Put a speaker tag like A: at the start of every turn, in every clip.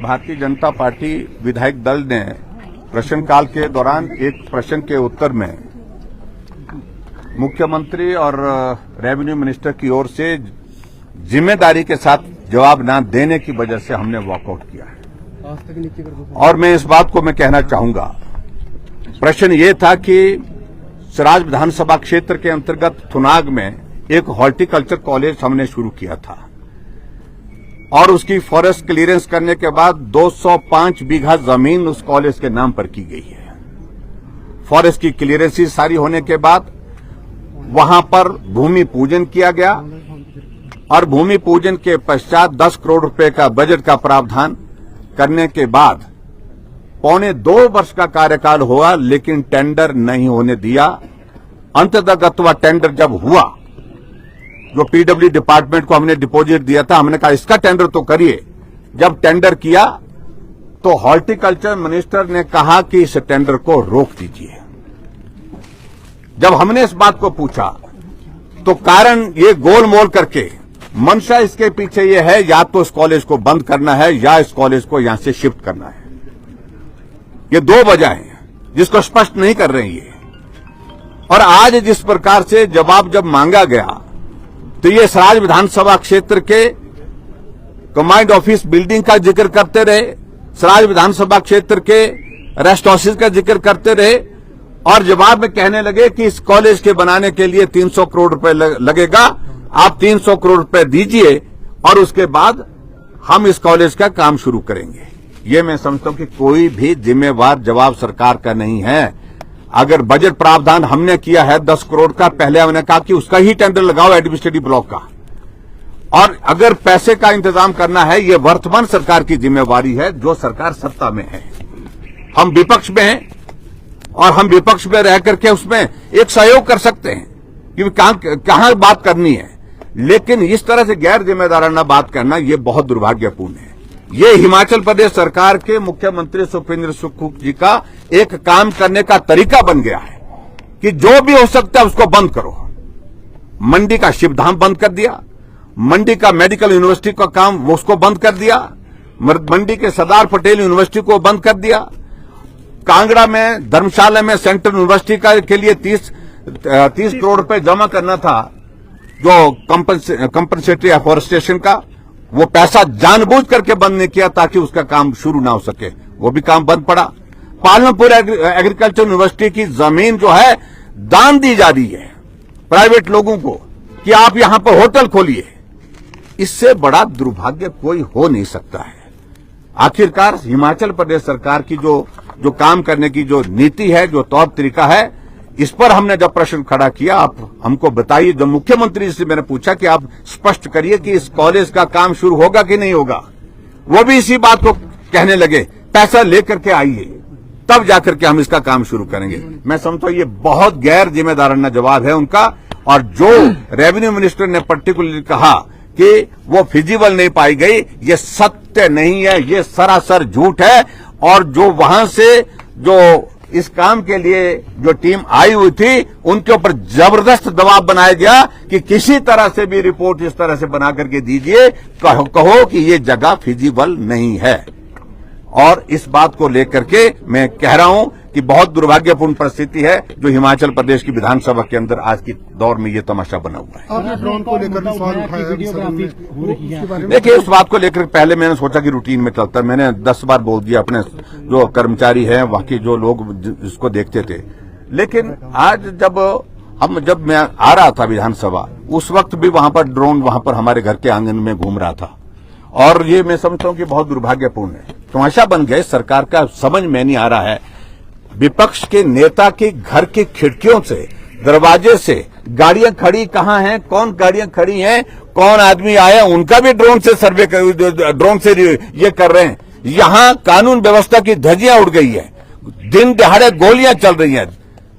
A: Bharatiya Janata party विधायक दल ने प्रश्नकाल के दौरान एक प्रश्न के उत्तर में मुख्यमंत्री और रेवेन्यू मिनिस्टर की ओर से जिम्मेदारी के साथ जवाब न देने की वजह से हमने वॉकआउट किया है। और मैं इस बात को मैं कहना चाहूंगा, प्रश्न ये था कि सराज विधानसभा क्षेत्र के अंतर्गत थुनाग में एक हॉर्टिकल्चर कॉलेज हमने शुरू किया था और उसकी फॉरेस्ट क्लियरेंस करने के बाद 205 बीघा जमीन उस कॉलेज के नाम पर की गई है। फॉरेस्ट की क्लियरेंस सारी होने के बाद वहां पर भूमि पूजन किया गया और भूमि पूजन के पश्चात 10 करोड़ रुपए का बजट का प्रावधान करने के बाद 1.25 वर्ष का कार्यकाल हुआ, लेकिन टेंडर नहीं होने दिया। अंततः टेंडर जब हुआ, जो पीडब्ल्यू डिपार्टमेंट को हमने डिपॉजिट दिया था, हमने कहा इसका टेंडर तो करिए। जब टेंडर किया तो हॉर्टिकल्चर मिनिस्टर ने कहा कि इस टेंडर को रोक दीजिए। जब हमने इस बात को पूछा तो कारण ये गोलमोल करके मंशा इसके पीछे ये है, या तो इस कॉलेज को बंद करना है या इस कॉलेज को यहां से शिफ्ट करना है। ये दो वजह हैं जिसको स्पष्ट नहीं कर रहे हैं। और आज जिस प्रकार से जवाब जब मांगा गया तो ये सराज विधानसभा क्षेत्र के कमांड ऑफिस बिल्डिंग का जिक्र करते रहे, सराज विधानसभा क्षेत्र के रेस्ट हाउसेज का जिक्र करते रहे और जवाब में कहने लगे कि इस कॉलेज के बनाने के लिए 300 करोड़ रुपए लगेगा, आप 300 करोड़ रुपए दीजिए और उसके बाद हम इस कॉलेज का काम शुरू करेंगे। ये मैं समझता हूं कि कोई भी जिम्मेवार जवाब सरकार का नहीं है। अगर बजट प्रावधान हमने किया है 10 करोड़ का, पहले हमने कहा कि उसका ही टेंडर लगाओ एडमिनिस्ट्रेटिव ब्लॉक का। और अगर पैसे का इंतजाम करना है, ये वर्तमान सरकार की जिम्मेवारी है, जो सरकार सत्ता में है। हम विपक्ष में हैं और हम विपक्ष में रह करके उसमें एक सहयोग कर सकते हैं कि कहां बात करनी है, लेकिन इस तरह से गैर जिम्मेदाराना बात करना यह बहुत दुर्भाग्यपूर्ण है। ये हिमाचल प्रदेश सरकार के मुख्यमंत्री सुखविंदर सुक्खू जी का एक काम करने का तरीका बन गया है कि जो भी हो सकता है उसको बंद करो। मंडी का शिवधाम बंद कर दिया, मंडी का मेडिकल यूनिवर्सिटी का काम उसको बंद कर दिया, मंडी के सरदार पटेल यूनिवर्सिटी को बंद कर दिया, कांगड़ा में धर्मशाला में सेंट्रल यूनिवर्सिटी के लिए 30 करोड़ रुपए जमा करना था, जो कंपनसेटरी एफॉरेस्टेशन का, वो पैसा जानबूझ करके बंद नहीं किया ताकि उसका काम शुरू ना हो सके, वो भी काम बंद पड़ा। पालमपुर एग्रीकल्चर यूनिवर्सिटी की जमीन जो है दान दी जा रही है प्राइवेट लोगों को कि आप यहां पर होटल खोलिए। इससे बड़ा दुर्भाग्य कोई हो नहीं सकता है। आखिरकार हिमाचल प्रदेश सरकार की जो काम करने की जो नीति है, जो तौर तरीका है, इस पर हमने जब प्रश्न खड़ा किया, आप हमको बताइए। जब मुख्यमंत्री से मैंने पूछा कि आप स्पष्ट करिए कि इस कॉलेज का काम शुरू होगा कि नहीं होगा, वो भी इसी बात को कहने लगे, पैसा लेकर के आइए तब जाकर के हम इसका काम शुरू करेंगे। मैं समझता हूं ये बहुत गैर जिम्मेदाराना जवाब है उनका। और जो रेवेन्यू मिनिस्टर ने पर्टिकुलरली कहा कि वो फिजिबल नहीं पाई गई, ये सत्य नहीं है, ये सरासर झूठ है। और जो वहां से जो इस काम के लिए जो टीम आई हुई थी, उनके ऊपर जबरदस्त दबाव बनाया गया कि किसी तरह से भी रिपोर्ट इस तरह से बना करके दीजिए, कहो कि ये जगह फिजिबल नहीं है। और इस बात को लेकर के मैं कह रहा हूं कि बहुत दुर्भाग्यपूर्ण परिस्थिति है जो हिमाचल प्रदेश की विधानसभा के अंदर आज की दौर में ये तमाशा बना हुआ है।
B: आपने ड्रोन को लेकर भी सवाल उठाया है।
A: देखिए, उस बात को लेकर पहले मैंने सोचा कि रूटीन में चलता है, मैंने 10 बार बोल दिया अपने जो कर्मचारी हैं, बाकी जो लोग इसको देखते थे। लेकिन आज जब मैं आ रहा था विधानसभा, उस वक्त भी वहां पर ड्रोन वहां पर हमारे घर के आंगन में घूम रहा था। और ये मैं समझता हूं कि बहुत दुर्भाग्यपूर्ण है, तमाशा बन गया सरकार का। समझ में नहीं आ रहा है, विपक्ष के नेता के घर की खिड़कियों से, दरवाजे से गाड़ियां खड़ी कहां हैं, कौन गाड़ियां खड़ी हैं, कौन आदमी आए, उनका भी ड्रोन से सर्वे ड्रोन से ये कर रहे हैं। यहां कानून व्यवस्था की धज्जियां उड़ गई है, दिन दिहाड़े गोलियां चल रही हैं,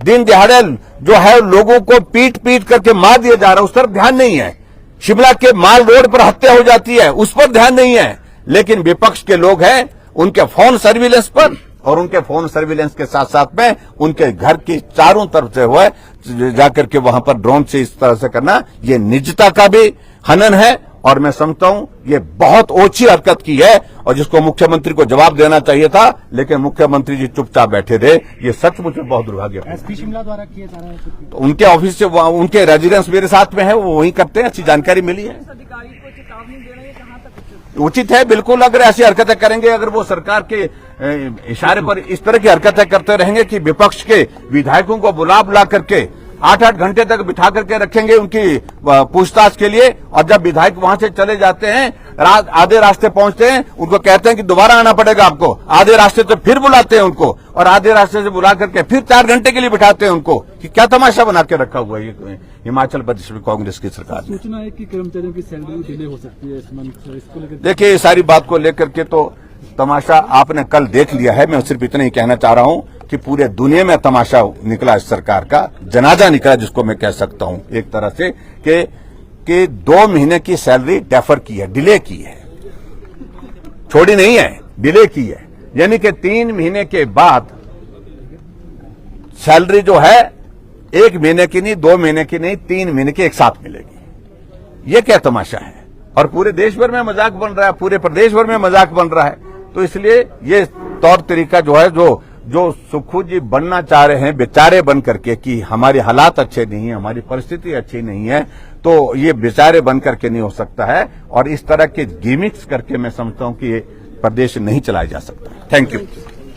A: दिन दिहाड़े जो है लोगों को पीट पीट करके मार दिया जा रहा है, उस तरफ ध्यान नहीं है। शिमला के माल रोड पर हत्या हो जाती है, उस पर ध्यान नहीं है। लेकिन विपक्ष के लोग हैं, उनके फोन सर्विलेंस पर और उनके फोन सर्विलेंस के साथ साथ में उनके घर की चारों तरफ से हुआ जाकर के वहां पर ड्रोन से इस तरह से करना, ये निजता का भी हनन है और मैं समझता हूं ये बहुत ओछी हरकत की है और जिसको मुख्यमंत्री को जवाब देना चाहिए था, लेकिन मुख्यमंत्री जी चुपचाप बैठे थे। ये सचमुच में बहुत दुर्भाग्यपूर्ण है।
B: एसपी शिमला द्वारा किया जा रहा है
A: तो उनके ऑफिस से उनके रेजिडेंस मेरे साथ में है, वो वहीं करते हैं, अच्छी जानकारी मिली है।
C: अधिकारी को चेतावनी दे रहे हैं, कहां तक
A: उचित है, बिल्कुल। अगर ऐसी हरकतें करेंगे, अगर वो सरकार के इशारे पर इस तरह की हरकतें करते रहेंगे कि विपक्ष के विधायकों को बुला करके 8-8 घंटे तक बिठा करके रखेंगे उनकी पूछताछ के लिए, और जब विधायक वहां से चले जाते हैं, आधे रास्ते पहुंचते हैं, उनको कहते हैं कि दोबारा आना पड़ेगा आपको, आधे रास्ते से फिर बुलाते हैं उनको, और आधे रास्ते से बुला करके फिर 4 घंटे के लिए बिठाते हैं उनको, कि क्या तमाशा बना के रखा हुआ है ये हिमाचल प्रदेश में कांग्रेस की सरकार ने।
B: सूचना है कि कर्मचारियों की सैलरी डिले हो सकती है इस मंथ, इसको लेकर
A: देखिए, इस सारी बात को लेकर के तो तमाशा आपने कल देख लिया है। मैं सिर्फ इतना ही कहना चाह रहा हूं कि पूरे दुनिया में तमाशा निकला इस सरकार का, जनाजा निकला जिसको मैं कह सकता हूं एक तरह से, कि 2 महीने की सैलरी डेफर की है, डिले की है, छोड़ी नहीं है, डिले की है। यानी कि 3 महीने के बाद सैलरी जो है 1 महीने की नहीं, 2 महीने की नहीं, 3 महीने की एक साथ मिलेगी। ये क्या तमाशा है? और पूरे देश भर में मजाक बन रहा है, पूरे प्रदेश भर में मजाक बन रहा है। तो इसलिए ये तौर तरीका जो है, जो सुखू जी बनना चाह रहे हैं बेचारे बन करके, कि हमारे हालात अच्छे नहीं है, हमारी परिस्थिति अच्छी नहीं है, तो ये बेचारे बन करके नहीं हो सकता है। और इस तरह के गिमिक्स करके मैं समझता हूं कि ये प्रदेश नहीं चलाया जा सकता। Thank you.